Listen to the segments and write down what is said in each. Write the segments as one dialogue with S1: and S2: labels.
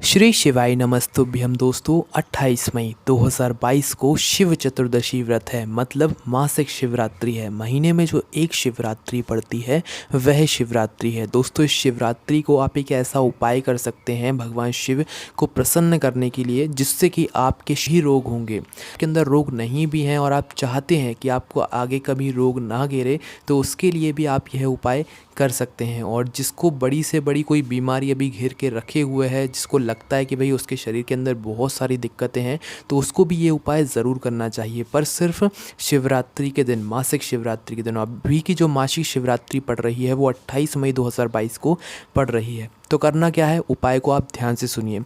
S1: श्री शिवाय नमस्तुभ्यम दोस्तों। 28 मई 2022 को शिव चतुर्दशी व्रत है, मतलब मासिक शिवरात्रि है। महीने में जो एक शिवरात्रि पड़ती है वह शिवरात्रि है। दोस्तों, इस शिवरात्रि को आप एक ऐसा उपाय कर सकते हैं भगवान शिव को प्रसन्न करने के लिए, जिससे कि आपके ही रोग होंगे के अंदर रोग नहीं भी हैं और आप चाहते हैं कि आपको आगे कभी रोग ना घेरे, तो उसके लिए भी आप यह उपाय कर सकते हैं। और जिसको बड़ी से बड़ी कोई बीमारी अभी घेर के रखे हुए है, जिसको लगता है कि भाई उसके शरीर के अंदर बहुत सारी दिक्कतें हैं, तो उसको भी ये उपाय ज़रूर करना चाहिए, पर सिर्फ शिवरात्रि के दिन, मासिक शिवरात्रि के दिन। अभी की जो मासिक शिवरात्रि पड़ रही है वो 28 मई 2022 को पड़ रही है। तो करना क्या है, उपाय को आप ध्यान से सुनिए।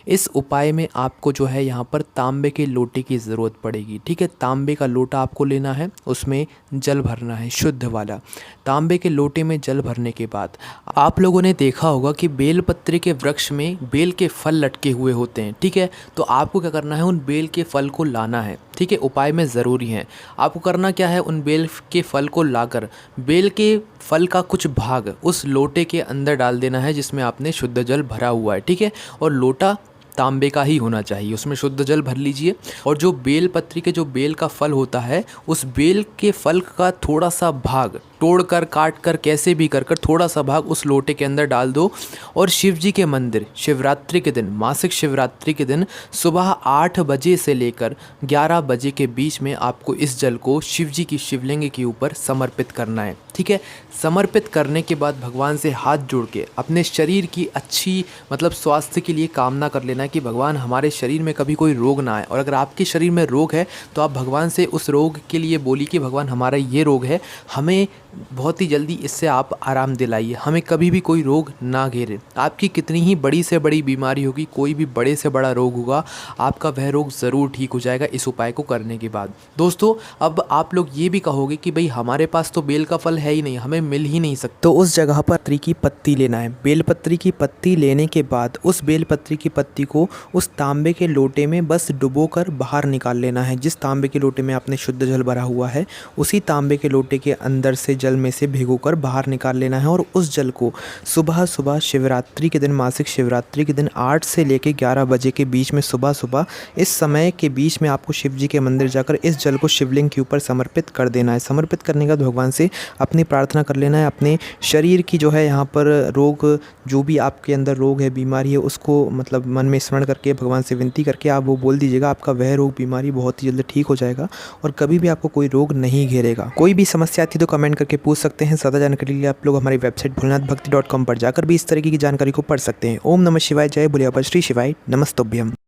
S1: इस उपाय में आपको जो है यहाँ पर तांबे के लोटे की ज़रूरत पड़ेगी। ठीक है, तांबे का लोटा आपको लेना है, उसमें जल भरना है, शुद्ध वाला। तांबे के लोटे में जल भरने के बाद आप लोगों ने देखा होगा कि बेलपत्र के वृक्ष में बेल के फल लटके हुए होते हैं। ठीक है, तो आपको क्या करना है, उन बेल के फल को लाना है। ठीक है, उपाय में ज़रूरी है। आपको करना क्या है, उन बेल के फल को लाकर बेल के फल का कुछ भाग उस लोटे के अंदर डाल देना है जिसमें आपने शुद्ध जल भरा हुआ है। ठीक है, और लोटा तांबे का ही होना चाहिए, उसमें शुद्ध जल भर लीजिए। और जो बेल पत्री के जो बेल का फल होता है, उस बेल के फल का थोड़ा सा भाग तोड़ कर, काट कर, कैसे भी कर थोड़ा सा भाग उस लोटे के अंदर डाल दो। और शिव जी के मंदिर शिवरात्रि के दिन, मासिक शिवरात्रि के दिन सुबह 8 बजे से लेकर 11 बजे के बीच में आपको इस जल को शिव जी की शिवलिंग के ऊपर समर्पित करना है। ठीक है, समर्पित करने के बाद भगवान से हाथ जोड़ के अपने शरीर की अच्छी, मतलब स्वास्थ्य के लिए कामना कर लेना है कि भगवान हमारे शरीर में कभी कोई रोग ना आए। और अगर आपके शरीर में रोग है तो आप भगवान से उस रोग के लिए बोलिए कि भगवान हमारा ये रोग है, हमें बहुत ही जल्दी इससे आप आराम दिलाइए, हमें कभी भी कोई रोग ना घेरे। आपकी कितनी ही बड़ी से बड़ी बीमारी होगी, कोई भी बड़े से बड़ा रोग होगा, आपका वह रोग ज़रूर ठीक हो जाएगा इस उपाय को करने के बाद। दोस्तों, अब आप लोग ये भी कहोगे कि भाई हमारे पास तो बेल का फल है ही नहीं, हमें मिल ही नहीं सकता। तो उस जगह पर पत्री की पत्ती लेना है। बेलपत्री की पत्ती लेने के बाद उस बेलपत्री की पत्ती को उस तांबे के लोटे में बस डुबोकर बाहर निकाल लेना है। जिस तांबे के लोटे में आपने शुद्ध जल भरा हुआ है, उसी तांबे के लोटे के अंदर से जल में से भिगोकर बाहर निकाल लेना है। और उस जल को सुबह सुबह शिवरात्रि के दिन, मासिक शिवरात्रि के दिन 8 से लेकर 11 बजे के बीच में, सुबह सुबह इस समय के बीच में आपको शिव जी के मंदिर जाकर इस जल को शिवलिंग के ऊपर समर्पित कर देना है। समर्पित करने के बाद भगवान से अपनी प्रार्थना कर लेना है। अपने शरीर की जो है यहाँ पर रोग, जो भी आपके अंदर रोग है, बीमारी है, उसको मतलब मन में स्मरण करके भगवान से विनती करके आप वो बोल दीजिएगा, आपका वह रोग, बीमारी बहुत ही जल्दी ठीक हो जाएगा और कभी भी आपको कोई रोग नहीं घेरेगा। कोई भी समस्या आती है तो कमेंट करके पूछ सकते हैं। ज़्यादा जानकारी के लिए आप लोग हमारी वेबसाइट भोलेनाथभक्ति.com पर जाकर भी इस तरीके की जानकारी को पढ़ सकते हैं। ओम नमः शिवाय, जय भोले बाबा, श्री शिवाय नमस्तुभ्यम।